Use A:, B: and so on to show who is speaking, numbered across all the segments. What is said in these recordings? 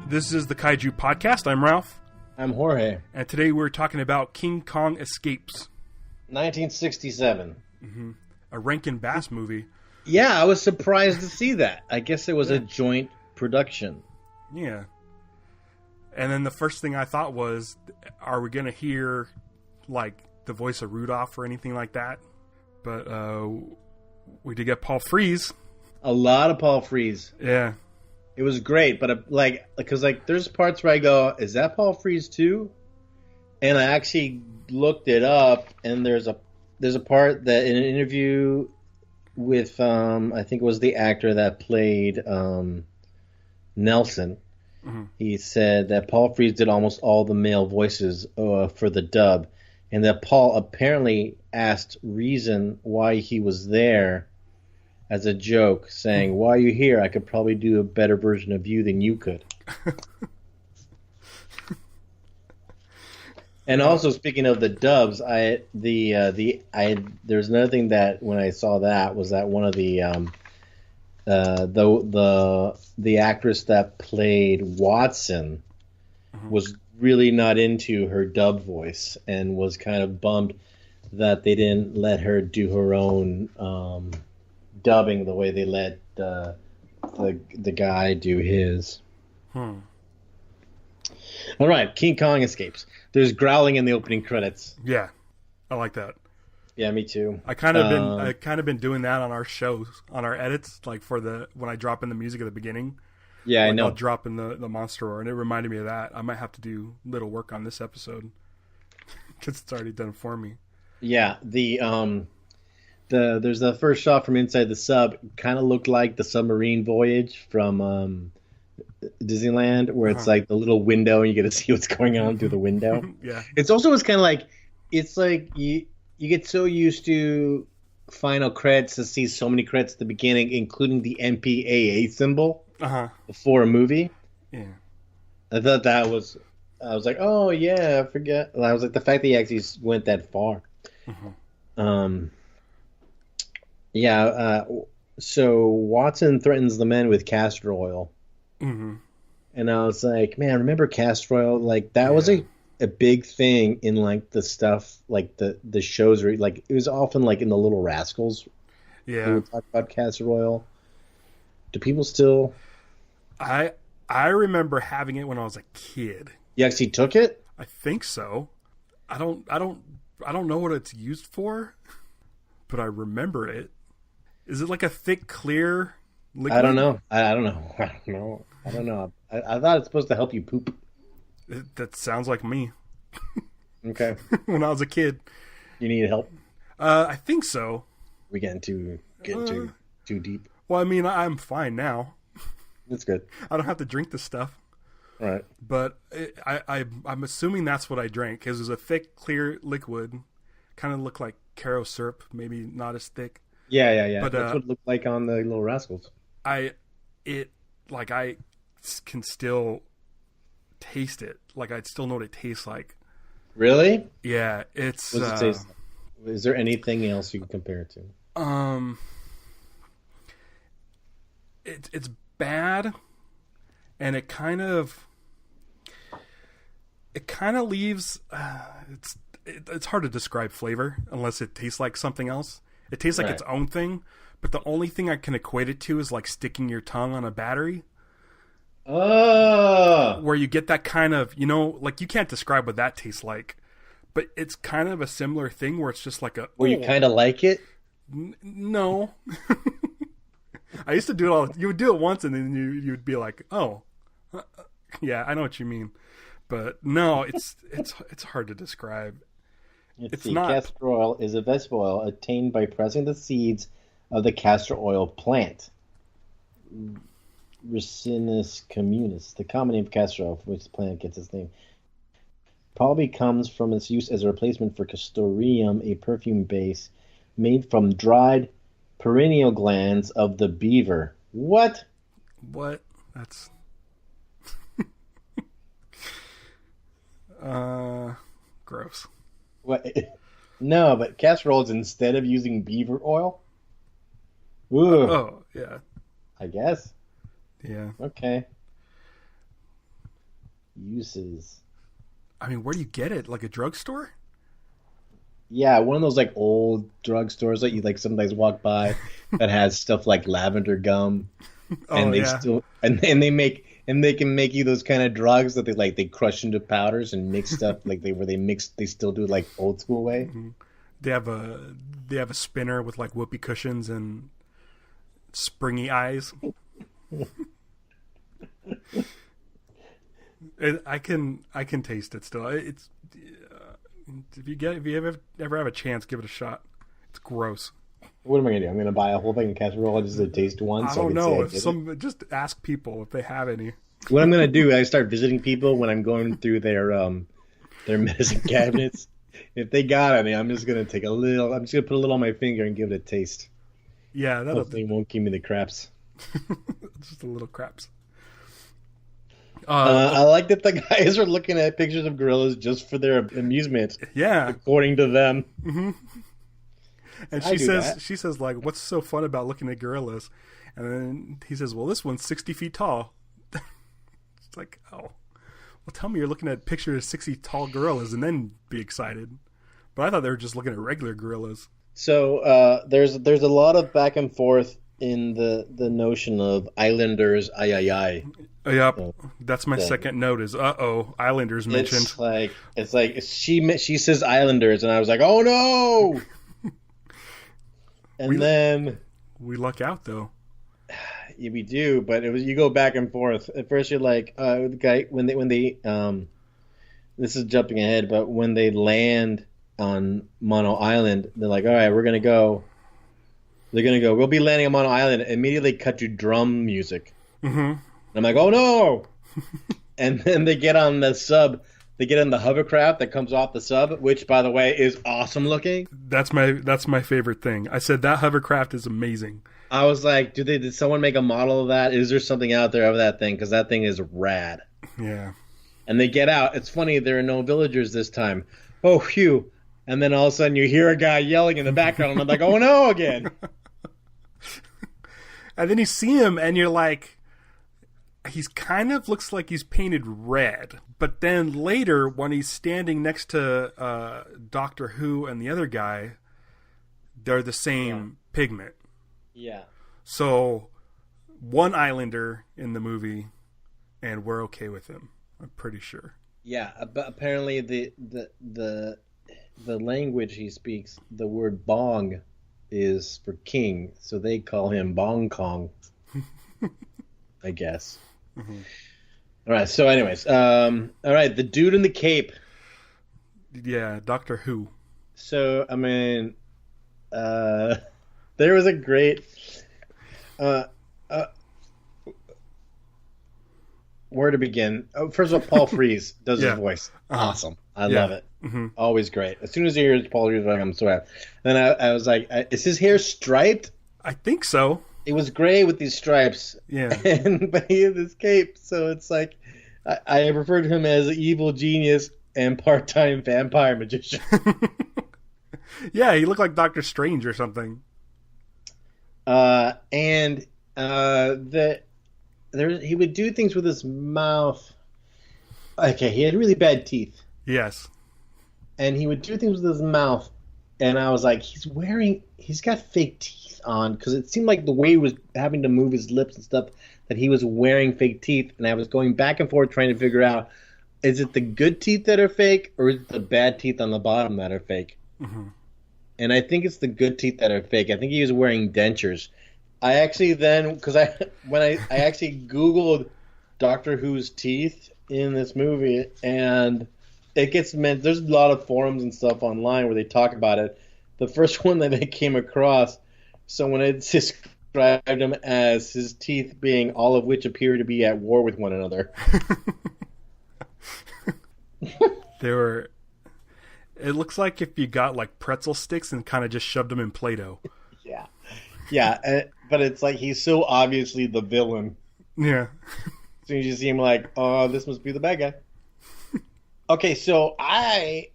A: This is the Kaiju Podcast. I'm Ralph.
B: I'm Jorge.
A: And today we're talking about King Kong Escapes.
B: 1967.
A: Mm-hmm. A Rankin Bass movie.
B: Yeah, I was surprised to see that. I guess it was a joint production.
A: Yeah. And then the first thing I thought was, are we going to hear, like, the voice of Rudolph or anything like that? But we did get Paul Frees.
B: A lot of Paul Frees.
A: Yeah.
B: It was great, but because there's parts where I go, is that Paul Frees too? And I actually looked it up, and there's a part that in an interview with I think it was the actor that played Nelson. Mm-hmm. He said that Paul Frees did almost all the male voices for the dub, and that Paul apparently asked Reason why he was there as a joke, saying, "Why are you here? I could probably do a better version of you than you could." And also, speaking of the dubs, there's another thing that when I saw that was that one of the actress that played Watson was really not into her dub voice and was kind of bummed that they didn't let her do her own dubbing the way they let the guy do his. All right, King Kong escapes. There's growling in the opening credits.
A: Yeah, I like that.
B: Yeah, me too.
A: I kind of been doing that on our shows, on our edits, like when I drop in the music at the beginning.
B: Yeah,
A: like
B: I know.
A: I'll drop in the monster roar, and it reminded me of that. I might have to do little work on this episode because it's already done for me.
B: Yeah, there's the first shot from inside the sub. Kind of looked like the submarine voyage from Disneyland, where it's like the little window and you get to see what's going on through the window.
A: Yeah,
B: it's kind of like you get so used to final credits to see so many credits at the beginning, including the MPAA symbol before a movie.
A: Yeah,
B: I thought I was like, oh yeah, I forget. I was like, the fact that he actually went that far. So Watson threatens the men with castor oil. Mm-hmm. And I was like, man, remember castor oil? Like, that was a big thing in, like, the stuff, like, the shows, where, like, it was often, like, in the Little Rascals.
A: Yeah.
B: When we talk about castor oil. Do people still...
A: I remember having it when I was a kid.
B: You actually took it?
A: I think so. I don't know what it's used for, but I remember it. Is it like a thick, clear liquid?
B: I don't know. I don't know. I thought it's supposed to help you poop.
A: That sounds like me.
B: Okay.
A: When I was a kid.
B: You need help?
A: I think so.
B: We're getting too deep.
A: Well, I mean, I'm fine now.
B: That's good.
A: I don't have to drink this stuff.
B: All right.
A: But I'm assuming that's what I drank, because it was a thick, clear liquid. Kind of looked like Caro syrup, maybe not as thick.
B: Yeah. But, that's what it looked like on the Little Rascals.
A: I can still taste it. Like, I still know what it tastes like.
B: Really?
A: Yeah, it's...
B: What does it taste like? Is there anything else you can compare it to?
A: It's bad, and it kind of leaves... It's hard to describe flavor unless it tastes like something else. It tastes like its own thing, but the only thing I can equate it to is like sticking your tongue on a battery.
B: Oh!
A: Where you get that kind of, like, you can't describe what that tastes like, but it's kind of a similar thing where it's just like a...
B: Where you kind of like it?
A: No. I used to do it all... You would do it once and then you would be like, oh, yeah, I know what you mean. But no, it's hard to describe.
B: It's not. Castor oil is a vegetable oil obtained by pressing the seeds of the castor oil plant. Ricinus communis, the common name for castor oil, from which the plant gets its name, probably comes from its use as a replacement for castoreum, a perfume base made from dried perineal glands of the beaver. What?
A: That's... gross.
B: What? No, but castor oil is instead of using beaver oil? Ooh.
A: Oh, yeah.
B: I guess.
A: Yeah.
B: Okay. uses.
A: I mean, where do you get it? Like a drugstore?
B: Yeah, one of those like old drugstores that you like sometimes walk by that has stuff like lavender gum, and they still and they can make you those kind of drugs that they crush into powders and mix stuff like they still do it like old school way.
A: Mm-hmm. They have a spinner with like whoopee cushions and springy eyes. I can taste it still. It's if you ever have a chance, give it a shot. It's gross.
B: What am I gonna do? I'm gonna buy a whole thing of Castor Oil just to taste one.
A: I don't know. Just ask people if they have any.
B: What I'm gonna do? I start visiting people when I'm going through their medicine cabinets. If they got any, I'm just gonna put a little on my finger and give it a taste.
A: Yeah,
B: hopefully it won't give me the craps.
A: Just a little craps.
B: I like that the guys are looking at pictures of gorillas just for their amusement.
A: Yeah,
B: according to them.
A: Mm-hmm. And she says like, "What's so fun about looking at gorillas?" And then he says, "Well, this one's 60 feet tall." It's like, oh, well, tell me you're looking at pictures of 60 tall gorillas and then be excited. But I thought they were just looking at regular gorillas.
B: So there's a lot of back and forth in the notion of islanders.
A: Yep, that's my second note. Is islanders mentioned.
B: It's like she says islanders, and I was like, oh no. And then
A: we luck out though.
B: Yeah, we do, but you go back and forth. At first, you're like, the guy when they this is jumping ahead, but when they land on Mondo Island, they're like, all right, we're gonna go. They're gonna go. We'll be landing on Mondo Island. Immediately cut to drum music. Mm-hmm. And I'm like, oh no! And then they get on the sub. They get on the hovercraft that comes off the sub, which, by the way, is awesome looking.
A: That's my favorite thing. I said that hovercraft is amazing.
B: I was like, did someone make a model of that? Is there something out there of that thing? Because that thing is rad.
A: Yeah.
B: And they get out. It's funny, there are no villagers this time. Oh, phew. And then all of a sudden you hear a guy yelling in the background, and I'm like, oh no, again.
A: And then you see him, and you're like, he's kind of looks like he's painted red. But then later, when he's standing next to Doctor Who and the other guy, they're the same pigment.
B: Yeah.
A: So, one islander in the movie, and we're okay with him. I'm pretty sure.
B: Yeah, but apparently the language he speaks, the word bong is for king, so they call him Bong Kong. I guess. Mm-hmm. All right. So, anyways, all right, the dude in the cape.
A: Yeah, Doctor Who.
B: So, I mean, there was a great. Where to begin? First of all, Paul Frees does his voice. Awesome. I love it. Mm-hmm. Always great. As soon as you hear Paul Frees, I'm so happy. Then I was like, is his hair striped?
A: I think so.
B: It was gray with these stripes. Yeah. But he had this cape, so it's like I refer to him as an evil genius and part-time vampire magician.
A: Yeah, he looked like Doctor Strange or something.
B: He would do things with his mouth. Okay, he had really bad teeth.
A: Yes.
B: And he would do things with his mouth, and I was like, he's got fake teeth on, because it seemed like the way he was having to move his lips and stuff, that he was wearing fake teeth, and I was going back and forth trying to figure out, is it the good teeth that are fake, or is it the bad teeth on the bottom that are fake? Mm-hmm. And I think it's the good teeth that are fake. I think he was wearing dentures. I actually then, because when I actually Googled Doctor Who's teeth in this movie, and it gets meant. There's a lot of forums and stuff online where they talk about it. The first one that I came across, someone had described him as his teeth being all of which appear to be at war with one another.
A: They were. It looks like if you got like pretzel sticks and kind of just shoved them in Play-Doh.
B: Yeah. Yeah, but it's like he's so obviously the villain.
A: Yeah.
B: So you just see him like, oh, this must be the bad guy. Okay, so I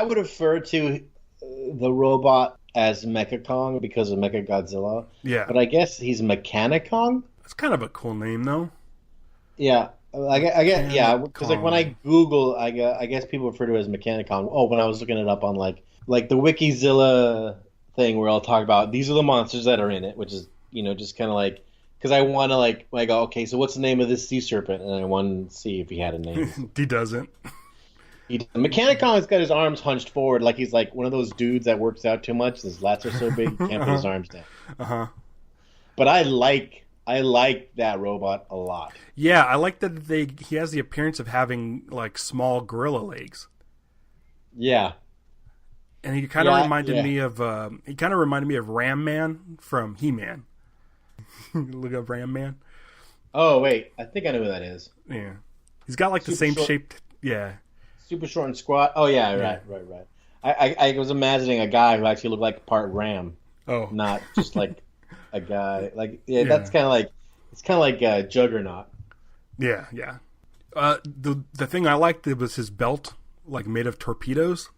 B: would refer to the robot as Mechani-Kong because of Mechagodzilla.
A: Yeah.
B: But I guess he's Mechani-Kong?
A: That's kind of a cool name, though.
B: Yeah. I get yeah, because like when I
A: Mechani-Kong.
B: Google, I guess people refer to it as Mechani-Kong. Oh, when I was looking it up on like the Wikizilla thing where I'll talk about these are the monsters that are in it, which is just kind of like because I want to like when I go okay, so what's the name of this sea serpent, and I want to see if he had a name.
A: He doesn't.
B: Mechani-Kong's got his arms hunched forward like he's like one of those dudes that works out too much. His lats are so big he can't put his arms down.
A: Uh-huh.
B: But I like that robot a lot.
A: Yeah, I like that he has the appearance of having like small gorilla legs.
B: Yeah.
A: And he kind of
B: Yeah,
A: reminded
B: yeah.
A: me of Ram Man from He-Man. Look up Ram Man.
B: Oh wait, I think I know who that is.
A: Yeah. He's got like the
B: Super
A: same
B: short.
A: shaped, yeah.
B: Super short and squat. Oh yeah, right. I was imagining a guy who actually looked like part ram,
A: Oh.
B: not just like a guy. Like yeah,
A: Yeah.
B: that's kind of like it's kind of like a Juggernaut.
A: Yeah, yeah. The thing I liked was his belt, like made of torpedoes,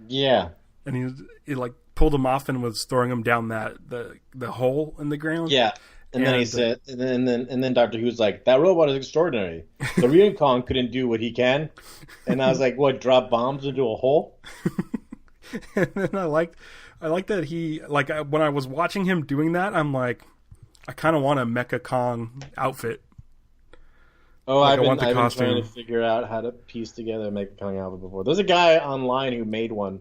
B: Yeah,
A: and he like pulled them off and was throwing them down the hole in the ground.
B: yeah. And then he
A: And,
B: said, and then Doctor Who's like, that robot is extraordinary. The Real Kong couldn't do what he can. And I was like, what? Drop bombs into a hole?
A: And then I liked that when I was watching him doing that, I'm like, I kind of want a Mecha-Kong outfit.
B: Oh,
A: Like, I
B: I've
A: want the
B: been
A: costume.
B: trying to figure out how to piece together a Mega Kong outfit before. There's a guy online who made one,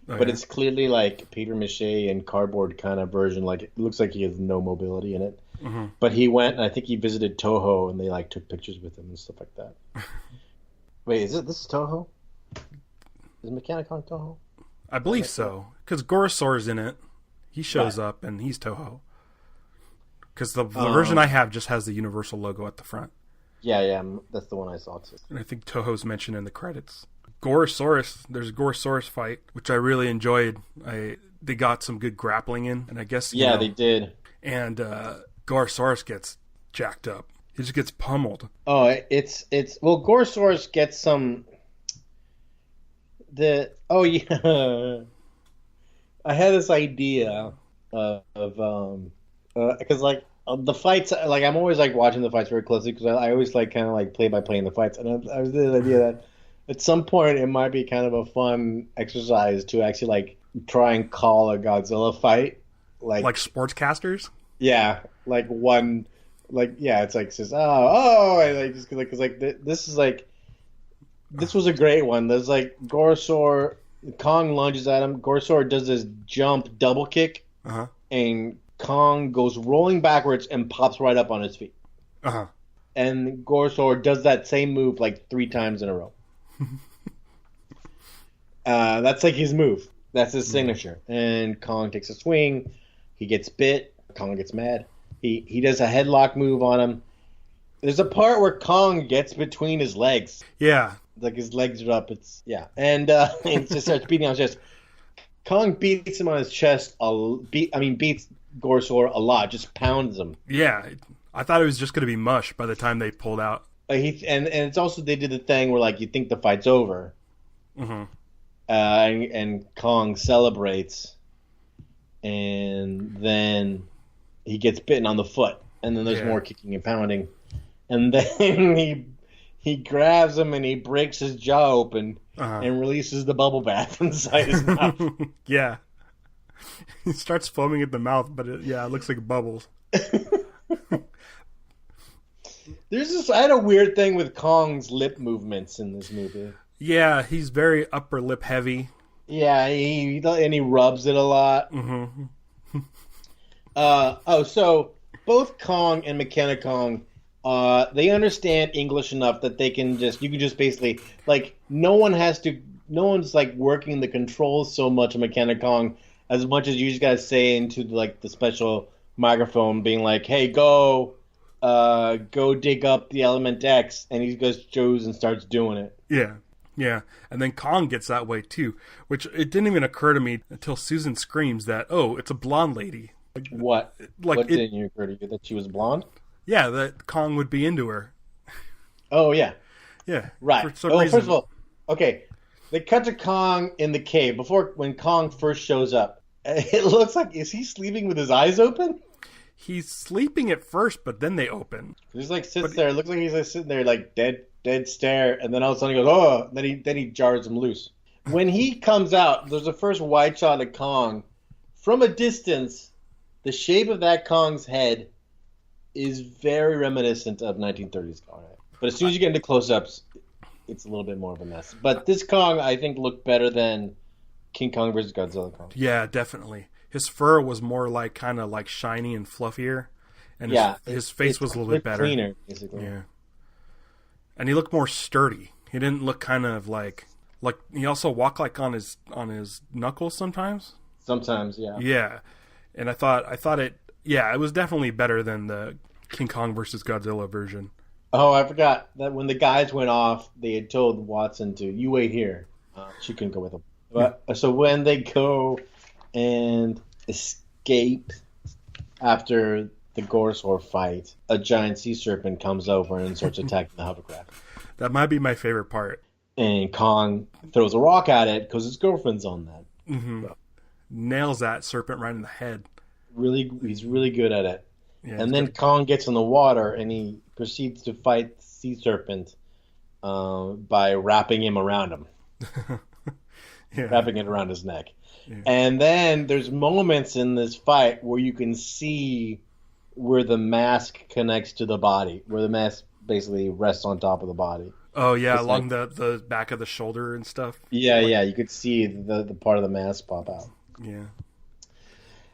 A: Oh,
B: but
A: yeah.
B: it's clearly like papier mache and cardboard kind of version. Like it looks like he has no mobility in it.
A: Mm-hmm.
B: But he went and I think he visited Toho and they like took pictures with him and stuff like that. Wait, this is Toho? Is Mechani-Kong Toho?
A: I believe so, because Gorosaurus in it. He shows up and he's Toho. Because the version I have just has the Universal logo at the front.
B: Yeah, that's the one I saw too.
A: And I think Toho's mentioned in the credits. Gorosaurus, there's a Gorosaurus fight, which I really enjoyed. They got some good grappling in, and I guess
B: Yeah, they did.
A: And Gorosaurus gets jacked up. He just gets pummeled.
B: Oh, it's well, Gorosaurus gets some. Yeah, I had this idea of because like the fights, like I'm always like watching the fights very closely because I always like kind of like play by playing the fights, and I was the idea that at some point it might be kind of a fun exercise to actually like try and call a Godzilla fight, like
A: sportscasters.
B: yeah, like one, like yeah, it's like says and like just because like this is like this was a great one. There's like Gorosaur, Kong lunges at him. Gorosaur does this jump double kick,
A: Uh-huh.
B: and Kong goes rolling backwards and pops right up on his feet.
A: Uh-huh.
B: And Gorosaur does that same move like 3 times in a row. That's like his move. That's his signature. And Kong takes a swing. He gets bit. Kong gets mad. He does a headlock move on him. There's a part where Kong gets between his legs.
A: Yeah.
B: Like his legs are up. It's yeah. And he just starts beating on his chest. Kong beats him on his chest. Beats Gorosaur a lot. Just pounds him.
A: Yeah. I thought it was just going to be mush by the time they pulled out.
B: And it's also they did the thing where like you think the fight's over,
A: Mm-hmm.
B: and Kong celebrates, and then he gets bitten on the foot, and then there's more kicking and pounding, and then he grabs him and he breaks his jaw open and releases the bubble bath inside his mouth.
A: Yeah. He starts foaming at the mouth, but it looks like bubbles.
B: I had a weird thing with Kong's lip movements in this movie.
A: Yeah, he's very upper lip heavy.
B: Yeah, he rubs it a lot.
A: Mm-hmm.
B: So both Kong and Mechani-Kong, they understand English enough that you can just basically like no one's like working the controls so much of Mechani-Kong as much as you just gotta say into like the special microphone, being like, "Hey, go dig up the element X," and he goes and starts doing it.
A: Yeah. Yeah, and then Kong gets that way too, which it didn't even occur to me until Susan screams that, oh, it's a blonde lady.
B: What?
A: Like
B: what didn't occur to you? That she was blonde?
A: Yeah, that Kong would be into her.
B: Oh, yeah.
A: Yeah.
B: Right.
A: For some reason.
B: First of all, okay, they cut to Kong in the cave. When Kong first shows up, it looks like, is he sleeping with his eyes open?
A: he's sleeping at first, but then they open.
B: He just like sits there. It looks like he's like sitting there like dead stare, and then all of a sudden he goes, oh, then he jars him loose. When he comes out, there's the first wide shot of Kong. From a distance, the shape of that Kong's head is very reminiscent of 1930s Kong. But as soon as you get into close-ups, it's a little bit more of a mess. But this Kong, I think, looked better than King Kong versus Godzilla Kong.
A: Yeah, definitely. His fur was more like kind of like shiny and fluffier, and his face was a little bit better,
B: cleaner, basically.
A: Yeah, and he looked more sturdy. He didn't look kind of like he also walked like on his knuckles sometimes.
B: Sometimes, yeah.
A: Yeah, and I thought it was definitely better than the King Kong versus Godzilla version.
B: Oh, I forgot that when the guys went off, they had told Watson to, you wait here. She couldn't go with them. But, so when they go and escape after the Gorosaurus fight, a giant sea serpent comes over and starts attacking the hovercraft.
A: That might be my favorite part.
B: And Kong throws a rock at it because his girlfriend's on that.
A: Mm-hmm. So. Nails that serpent right in the head.
B: He's really good at it.
A: Yeah,
B: and then Kong gets in the water and he proceeds to fight the sea serpent by wrapping him around him. Wrapping it around his neck. Yeah. And then there's moments in this fight where you can see where the mask connects to the body, where the mask basically rests on top of the body.
A: Oh, yeah, it's along the back of the shoulder and stuff.
B: Yeah, you could see the part of the mask pop out.
A: Yeah.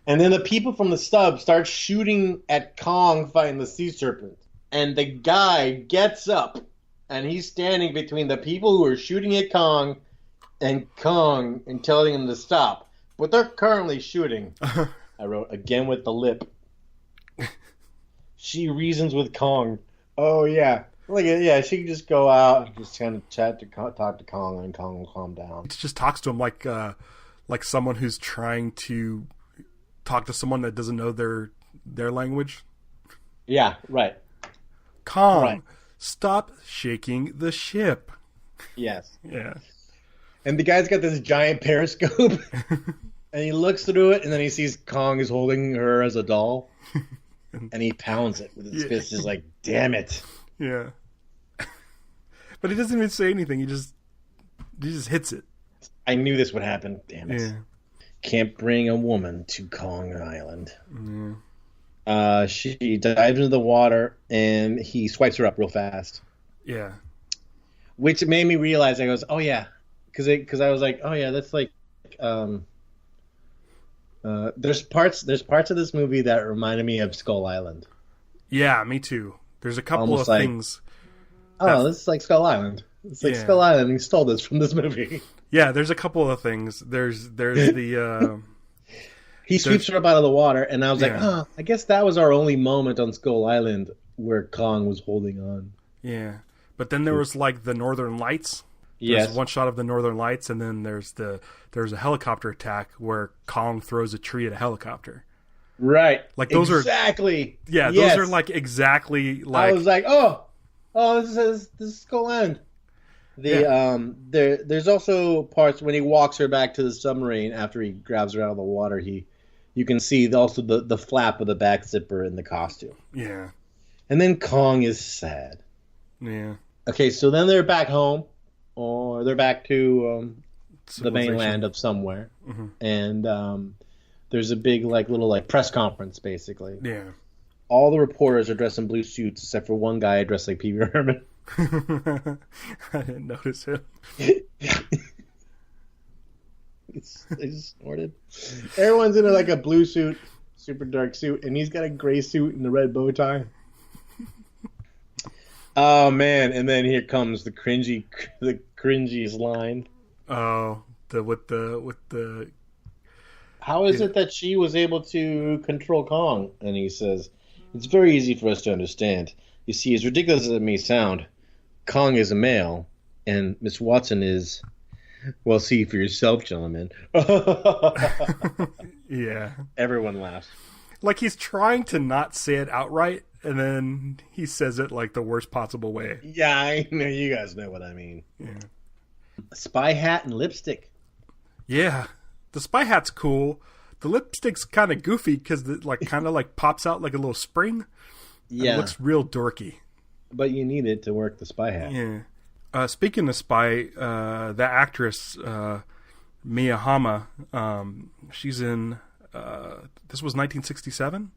B: And then the people from the stub start shooting at Kong fighting the sea serpent. And the guy gets up, and he's standing between the people who are shooting at Kong and telling him to stop. But they're currently shooting. I wrote, again with the lip. She reasons with Kong. Oh, yeah. She can just go out and just kind of talk to Kong, and Kong will calm down.
A: It just talks to him like someone who's trying to talk to someone that doesn't know their language.
B: Yeah, right.
A: Kong, right. Stop shaking the ship.
B: Yes.
A: Yeah.
B: And the guy's got this giant periscope, and he looks through it, and then he sees Kong is holding her as a doll, and he pounds it with his fist. He's like, damn it.
A: Yeah. But he doesn't even say anything. He just hits it.
B: I knew this would happen. Damn it. Yeah. Can't bring a woman to Kong Island.
A: Yeah.
B: She dives into the water, and he swipes her up real fast.
A: Yeah.
B: Which made me realize, I goes, oh, yeah. Because I was like, oh, yeah, that's like... there's parts of this movie that reminded me of Skull Island.
A: Yeah, me too. There's a couple of things.
B: This is like Skull Island. It's like Skull Island. He stole this from this movie.
A: Yeah, there's a couple of things. There's the.
B: He sweeps her up out of the water, and I was like, I guess that was our only moment on Skull Island where Kong was holding on.
A: Yeah, but then there was like the Northern Lights. There's one shot of the Northern Lights, and then there's a helicopter attack where Kong throws a tree at a helicopter.
B: Right.
A: Like those
B: exactly.
A: Yeah, those are like exactly like.
B: I was like, this is Skull Island. There's also parts when he walks her back to the submarine after he grabs her out of the water. You can see also the flap of the back zipper in the costume.
A: Yeah.
B: And then Kong is sad.
A: Yeah.
B: Okay, so then they're back home, or they're back to the mainland of somewhere, and there's a big little press conference basically.
A: Yeah.
B: All the reporters are dressed in blue suits except for one guy dressed like Pee Wee Herman.
A: I didn't notice him.
B: They just snorted. Everyone's in a blue suit, super dark suit, and he's got a gray suit and a red bow tie. Oh man! And then here comes the cringiest line.
A: Oh, with the.
B: How is it that she was able to control Kong? And he says, "It's very easy for us to understand. You see, as ridiculous as it may sound, Kong is a male, and Miss Watson is, well, see for yourself, gentlemen."
A: Yeah.
B: Everyone laughs.
A: Like he's trying to not say it outright, and then he says it like the worst possible way.
B: Yeah, I know. You guys know what I mean.
A: Yeah.
B: Spy hat and lipstick.
A: Yeah. The spy hat's cool. The lipstick's kind of goofy because it like kind of like pops out like a little spring.
B: Yeah.
A: It looks real dorky.
B: But you need it to work the spy hat.
A: Yeah. Speaking of spy, that actress, Mia Hama, she's in, this was 1967?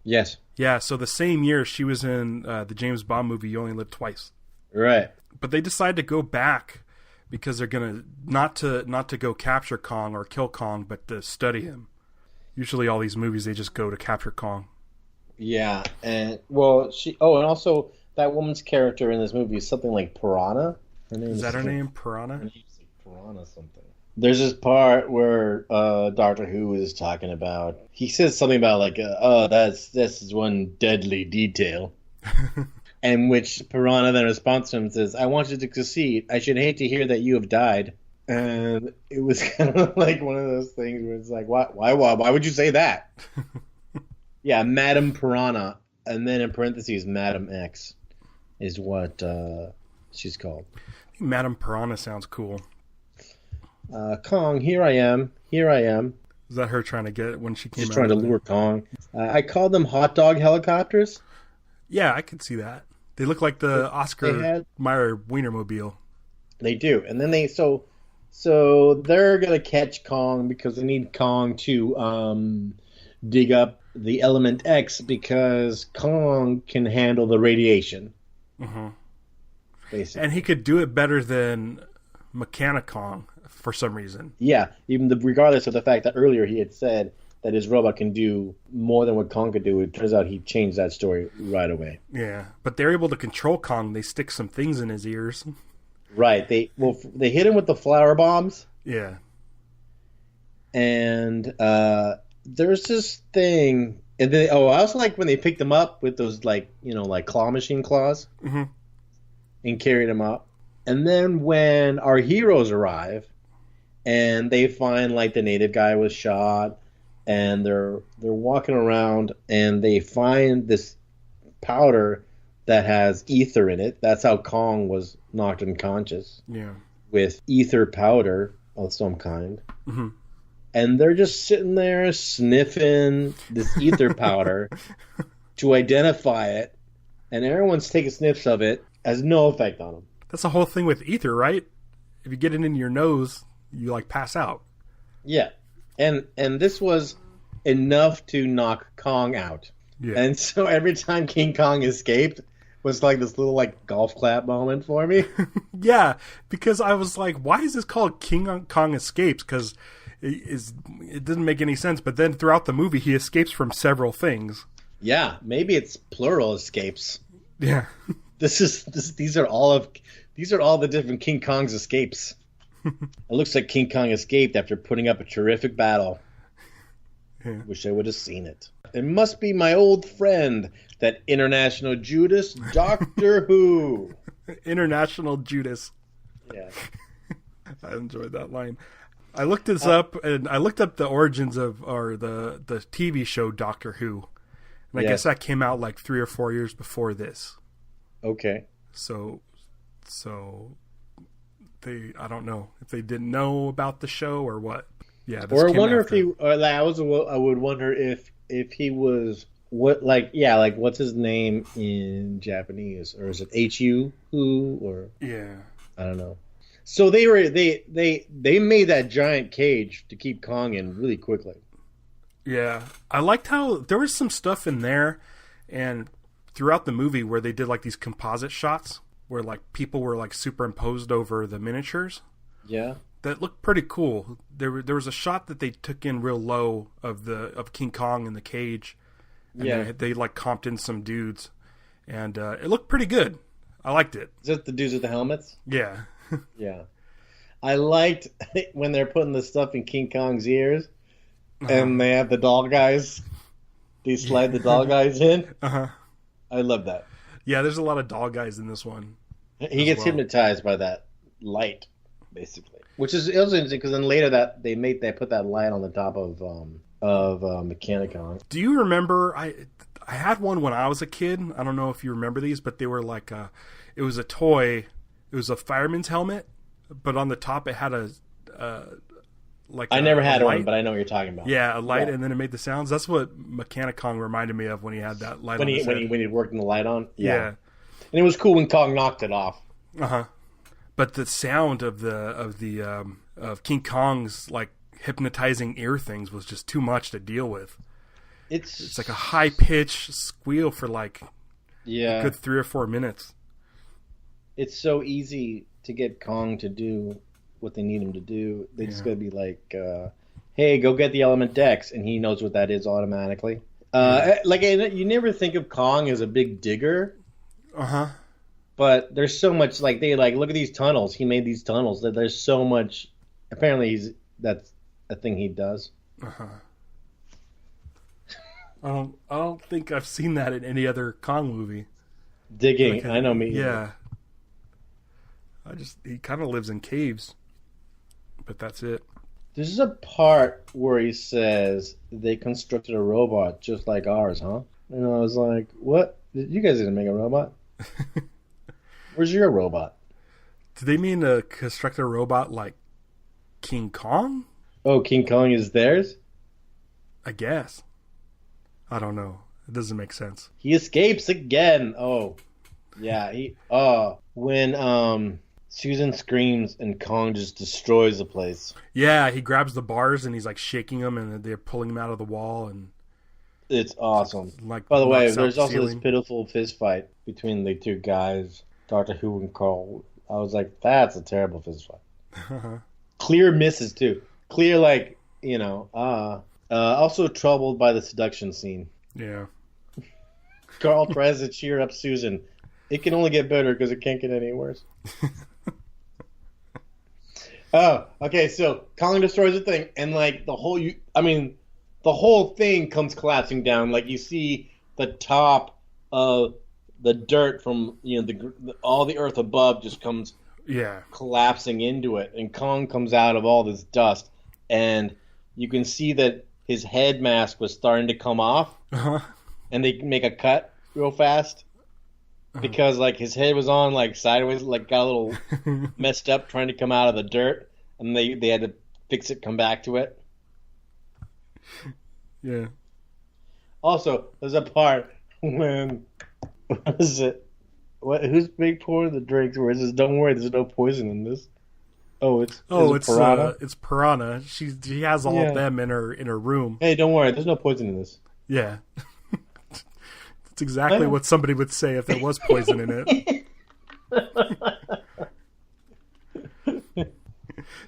B: Yes.
A: Yeah, so the same year she was in the James Bond movie You Only Live Twice.
B: Right.
A: But they decided to go back because they're gonna not to go capture Kong or kill Kong, but to study him. Usually, all these movies they just go to capture Kong.
B: Yeah, and well, and also that woman's character in this movie is something like Piranha.
A: Is that her name, Piranha?
B: Her name's like Piranha something. There's this part where Doctor Who is talking about. He says something about like, this is one deadly detail. And which Piranha then responds to him and says, I want you to succeed. I should hate to hear that you have died. And it was kind of like one of those things where it's like, why would you say that? Yeah, Madam Piranha. And then in parentheses, Madam X is what she's called.
A: Madam Piranha sounds cool.
B: Kong, here I am.
A: Is that her trying to get it when she came out?
B: She's trying to lure Kong. I call them hot dog helicopters.
A: Yeah, I could see that. They look like the Oscar Mayer Wienermobile.
B: They do. And then so they're going to catch Kong because they need Kong to dig up the element X because Kong can handle the radiation.
A: Mm-hmm.
B: Basically.
A: And he could do it better than Mechani-Kong for some reason.
B: Yeah, regardless of the fact that earlier he had said that his robot can do more than what Kong could do. It turns out he changed that story right away.
A: Yeah, but they're able to control Kong. They stick some things in his ears.
B: Right. They hit him with the flower bombs.
A: Yeah.
B: And there's this thing, and then I also like when they picked him up with those like claw machine claws,
A: mm-hmm.
B: and carried him up. And then when our heroes arrive, and they find like the native guy was shot. And they're walking around, and they find this powder that has ether in it. That's how Kong was knocked unconscious.
A: Yeah,
B: with ether powder of some kind.
A: Mm-hmm.
B: And they're just sitting there sniffing this ether powder to identify it, and everyone's taking sniffs of it. Has no effect on them.
A: That's the whole thing with ether, right? If you get it in your nose, you like pass out.
B: Yeah. And this was enough to knock Kong out.
A: Yeah.
B: And so every time King Kong escaped was like this little like golf clap moment for me.
A: Yeah, because I was like, why is this called King Kong Escapes? Because it doesn't make any sense. But then throughout the movie, he escapes from several things.
B: Yeah, maybe it's plural escapes.
A: Yeah.
B: These are all the different King Kong's escapes. It looks like King Kong escaped after putting up a terrific battle. Yeah. Wish I would have seen it. It must be my old friend, that International Judas, Doctor Who.
A: International Judas.
B: Yeah.
A: I enjoyed that line. I looked this up, and I looked up the origins of the TV show Doctor Who. And I guess that came out like 3 or 4 years before this.
B: Okay.
A: So I don't know if they didn't know about the show or what. Yeah.
B: Or I wonder if he. I would wonder if he was what's his name in Japanese, or is it HU who or I don't know. So they made that giant cage to keep Kong in really quickly.
A: Yeah, I liked how there was some stuff in there, and throughout the movie where they did like these composite shots where like people were like superimposed over the miniatures.
B: Yeah.
A: That looked pretty cool. There was a shot that they took in real low of King Kong in the cage. And they like comped in some dudes, and it looked pretty good. I liked it.
B: Is that the dudes with the helmets?
A: Yeah.
B: Yeah. I liked when they're putting the stuff in King Kong's ears, and they have the doll guys. They slide the doll guys in. I love that.
A: Yeah, there's a lot of doll guys in this one.
B: He gets hypnotized by that light, basically. Which is also interesting because then later that they put that light on the top of Mechani-Kong.
A: Do you remember? I had one when I was a kid. I don't know if you remember these, but they were like it was a toy. It was a fireman's helmet, but on the top it had a like
B: I never had
A: light.
B: one, but I know what you're talking about.
A: Yeah, a light, and then it made the sounds. That's what Mechani-Kong reminded me of when he had that light
B: when
A: on his head.
B: he worked the light on.
A: Yeah.
B: And it was cool when Kong knocked it off.
A: But the sound of King Kong's like hypnotizing ear things was just too much to deal with. It's like a high pitched squeal for like a good 3 or 4 minutes.
B: It's so easy to get Kong to do what they need him to do. They just got to be like, "Hey, go get the element Dex," and he knows what that is automatically. Like you never think of Kong as a big digger. But there's so much, like, they like, look at these tunnels. He made these tunnels. That there's so much. Apparently, that's a thing he does.
A: I don't think I've seen that in any other Kong movie.
B: Digging, I know me.
A: Yeah. He kind of lives in caves, but that's it.
B: There's a part where he says they constructed a robot just like ours, huh? And I was like, what? You guys didn't make a robot. Where's your robot?
A: Do they mean to construct a robot like King Kong?
B: Oh, King Kong is theirs?
A: I guess. I don't know. It doesn't make sense.
B: He escapes again. Oh, yeah. When Susan screams and Kong just destroys the place.
A: Yeah, he grabs the bars and he's like shaking them, and they're pulling him out of the wall, and
B: it's awesome.
A: Like,
B: by the way, there's also this pitiful fist fight between the two guys, Doctor Who and Carl. I was like, that's a terrible fist fight. Clear misses too. Clear, like, also troubled by the seduction scene.
A: Yeah.
B: Carl tries to cheer up Susan. It can only get better because it can't get any worse. Oh, okay. So Kong destroys the thing, and like the whole thing comes collapsing down. Like, you see the top of the dirt from all the earth above just comes collapsing into it, and Kong comes out of all this dust, and you can see that his head mask was starting to come off, and they make a cut real fast. Because like his head was on like sideways, like got a little messed up trying to come out of the dirt, and they had to fix it, come back to it.
A: Yeah.
B: Also, there's a part when what is it? Who's big pouring the drinks? Where it says, "Don't worry, there's no poison in this." It's Piranha.
A: It's Piranha. She has all of them in her room.
B: Hey, don't worry, there's no poison in this.
A: Yeah. It's exactly what somebody would say if there was poison in it.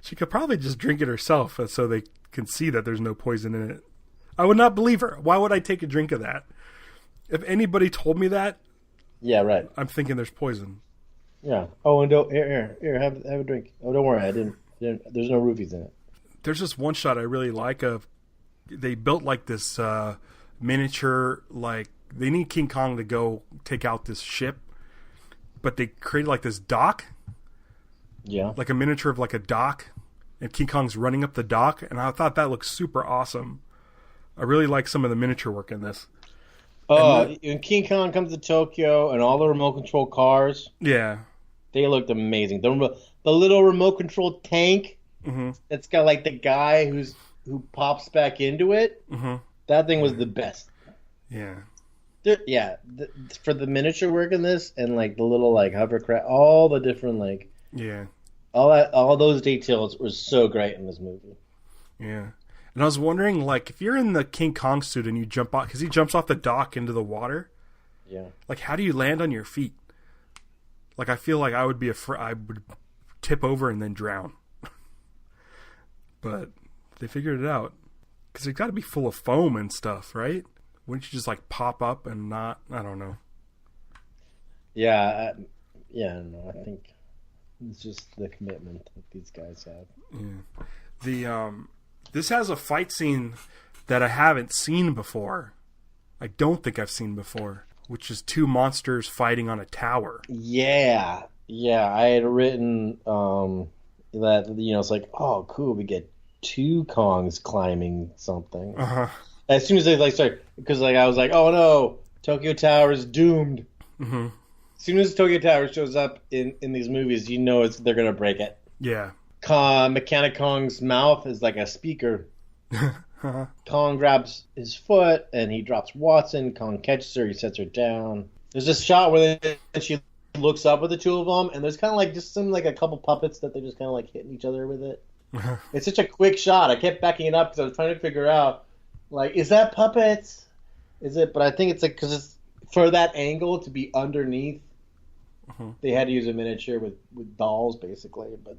A: She could probably just drink it herself so they can see that there's no poison in it. I would not believe her. Why would I take a drink of that? If anybody told me that,
B: yeah, right.
A: I'm thinking there's poison.
B: Yeah. Oh, and here, have a drink. Oh, don't worry, I didn't. There's no roofies in it.
A: There's this one shot I really like of. They built like this miniature, like. They need King Kong to go take out this ship, but they created like this dock.
B: Yeah. Like
A: a miniature of like a dock, and King Kong's running up the dock, and I thought that looked super awesome. I really like some of the miniature work in this.
B: Oh, when King Kong comes to Tokyo and all the remote control cars.
A: Yeah.
B: They looked amazing. The little remote control tank that's got like the guy who pops back into it. That thing was the best.
A: Yeah.
B: For the miniature work in this, and like the little like hovercraft, all the different like all those details were so great in this movie.
A: Yeah, and I was wondering, like, if you're in the King Kong suit and you jump off, because he jumps off the dock into the water.
B: Yeah. Like,
A: how do you land on your feet? Like, I feel like I would be I would tip over and then drown. But they figured it out, because it's got to be full of foam and stuff, right? Wouldn't you just like pop up and not? I don't know.
B: Yeah, no, I think it's just the commitment that these guys have.
A: Yeah, this has a fight scene that I haven't seen before. I don't think I've seen before, which is two monsters fighting on a tower.
B: Yeah, I had written that it's like, oh, cool, we get two Kongs climbing something. As soon as they start, because I was like, oh no, Tokyo Tower is doomed. As soon as Tokyo Tower shows up in these movies, they're gonna break it.
A: Yeah,
B: Mechani-Kong's mouth is like a speaker. Kong grabs his foot and he drops Watson. Kong catches her. He sets her down. There's a shot where she looks up at the two of them, and there's kind of like just some like a couple puppets that they're just kind of like hitting each other with it. It's such a quick shot. I kept backing it up because I was trying to figure out, like, is that puppets? Is it? But I think it's like because it's for that angle to be underneath. They had to use a miniature with dolls, basically. But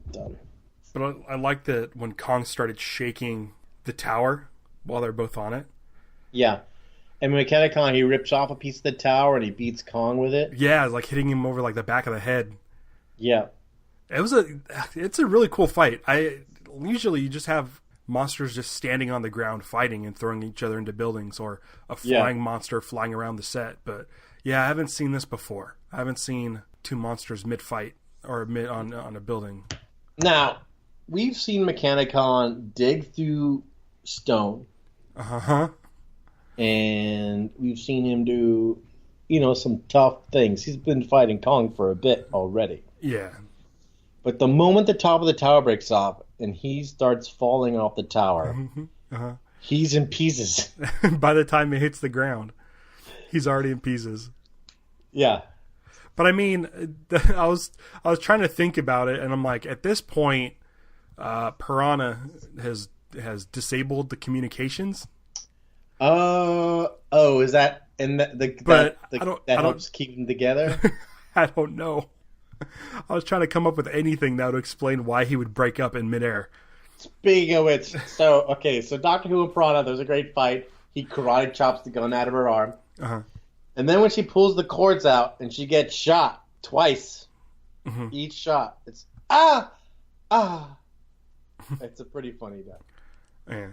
A: I like that when Kong started shaking the tower while they're both on it.
B: Yeah. And Mechani-Kong, he rips off a piece of the tower and he beats Kong with it.
A: Yeah, like hitting him over like the back of the head.
B: Yeah.
A: It's a really cool fight. Usually you just have monsters just standing on the ground fighting and throwing each other into buildings, or a flying monster flying around the set. But yeah, I haven't seen this before. I haven't seen two monsters mid-fight or mid on a building.
B: Now, we've seen Mechani-Kong dig through stone. And we've seen him do, some tough things. He's been fighting Kong for a bit already.
A: Yeah.
B: But the moment the top of the tower breaks off and he starts falling off the tower, he's in pieces.
A: By the time he hits the ground, he's already in pieces.
B: Yeah.
A: But I mean, I was trying to think about it, and I'm like, at this point, Piranha has disabled the communications.
B: Is that that helps keep them together?
A: I don't know. I was trying to come up with anything that would explain why he would break up in midair.
B: Speaking of which, so Doctor Who and Piranha, there's a great fight. He karate chops the gun out of her arm. And then when she pulls the cords out and she gets shot twice, each shot, it's It's a pretty funny death.
A: Yeah.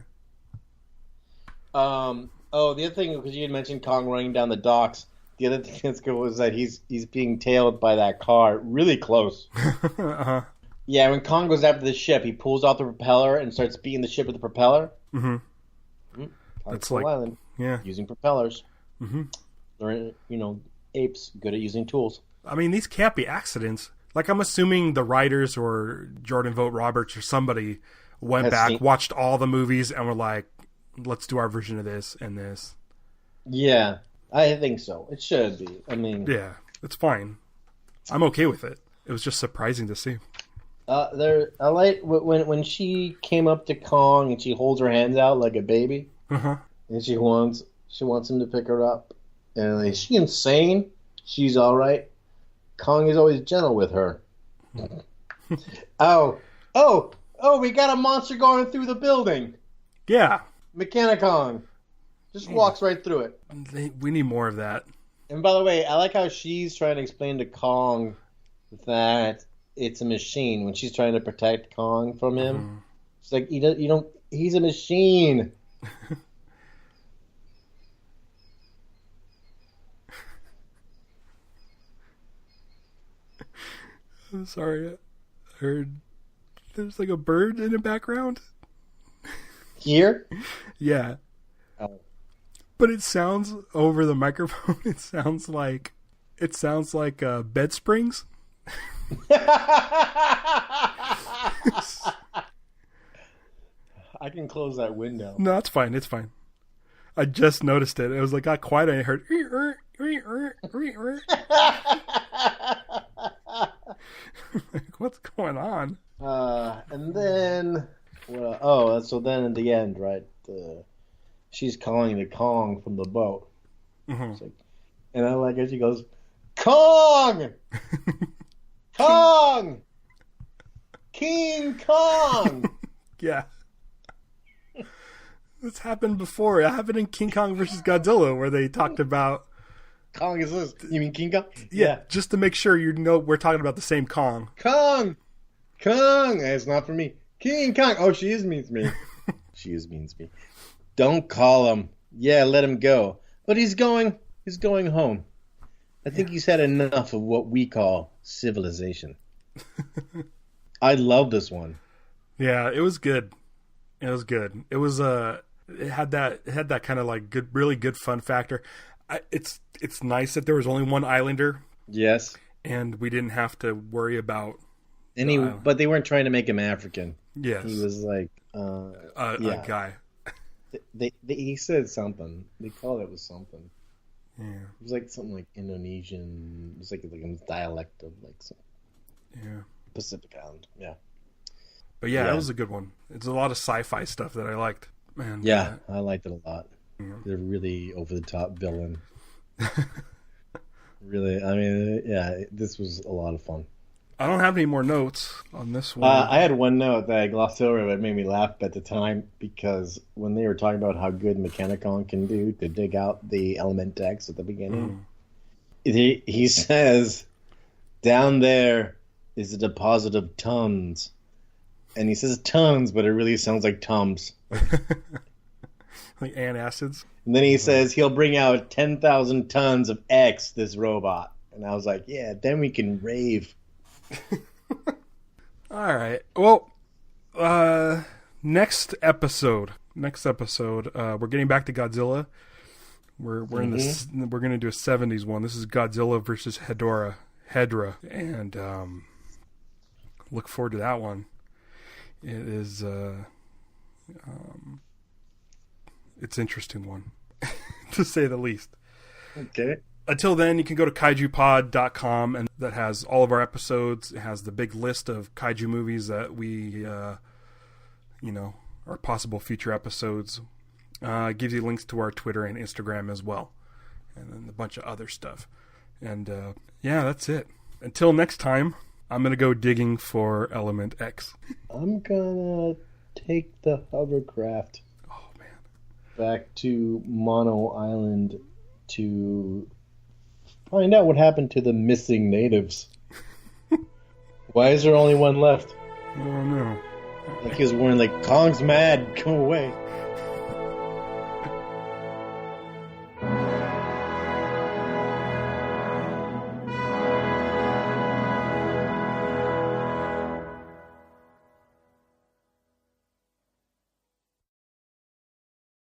B: The other thing, because you had mentioned Kong running down the docks, the other thing that's cool was that he's being tailed by that car really close. Yeah, when Kong goes after the ship, he pulls out the propeller and starts beating the ship with the propeller. That's like Island, using propellers. They're apes good at using tools.
A: I mean, these can't be accidents. Like, I'm assuming the writers or Jordan Vogt Roberts or somebody went back, watched all the movies, and were like, let's do our version of this and this.
B: Yeah, I think so. It should be. I mean... Yeah,
A: it's fine. I'm okay with it. It was just surprising to see.
B: I like when she came up to Kong and she holds her hands out like a baby. And she wants him to pick her up. And is she insane? She's all right. Kong is always gentle with her. Oh, we got a monster going through the building.
A: Yeah.
B: Mechani-Kong just walks right through it.
A: We need more of that.
B: And by the way, I like how she's trying to explain to Kong that it's a machine when she's trying to protect Kong from him. It's like, he's a machine.
A: I'm sorry, I heard there's like a bird in the background.
B: Here?
A: Yeah.
B: Oh.
A: But it sounds over the microphone. It sounds like bed springs.
B: I can close that window.
A: No, it's fine. It's fine. I just noticed it. It was like got quiet and I heard. Like, what's going on?
B: And then, so then at the end, right? She's calling the Kong from the boat. Like, and I like it. She goes, Kong, Kong, King Kong.
A: Yeah. This happened before. It happened in King Kong versus Godzilla, where they talked about
B: Kong is this. You mean King Kong?
A: Yeah, just to make sure we're talking about the same Kong.
B: Kong! It's not for me. King Kong! Oh, she is mean to me. She is mean to me. Don't call him. Yeah, let him go. But he's going home. I think he's had enough of what we call civilization. I love this one.
A: Yeah, it was good. It was good. It was it had that kind of like good, really good fun factor. It's nice that there was only one Islander.
B: Yes.
A: And we didn't have to worry about
B: And but they weren't trying to make him African.
A: Yes.
B: He was like,
A: a guy.
B: He said something. They called it was something.
A: Yeah.
B: It was like something like Indonesian. It was like a dialect of like some Pacific Island. Yeah.
A: But yeah, that was a good one. It's a lot of sci-fi stuff that I liked. Man.
B: Yeah, I liked it a lot.
A: Yeah.
B: They're really over the top villain. Really, I mean, yeah, this was a lot of fun.
A: I don't have any more notes on this one.
B: I had one note that I glossed over, but it made me laugh at the time because when they were talking about how good Mechani-Kong can do to dig out the element X at the beginning, he says, down there is a deposit of tons. And he says tons, but it really sounds like Tums.
A: Like antacids.
B: And then he says he'll bring out 10,000 tons of X, this robot. And I was like, yeah, then we can rave.
A: All right. Well, next episode, we're getting back to Godzilla. We're in this. We're going to do a 70s one. This is Godzilla versus Hedra, and look forward to that one. It is it's an interesting one, to say the least.
B: Okay.
A: Until then, you can go to kaijupod.com, and that has all of our episodes. It has the big list of kaiju movies that we, are possible future episodes. It gives you links to our Twitter and Instagram as well, and then a bunch of other stuff. And that's it. Until next time, I'm going to go digging for Element X.
B: I'm going to take the hovercraft back to Mondo Island to find out what happened to the missing natives. Why is there only one left?
A: Oh no.
B: Like he was warning, like, Kong's mad, go away.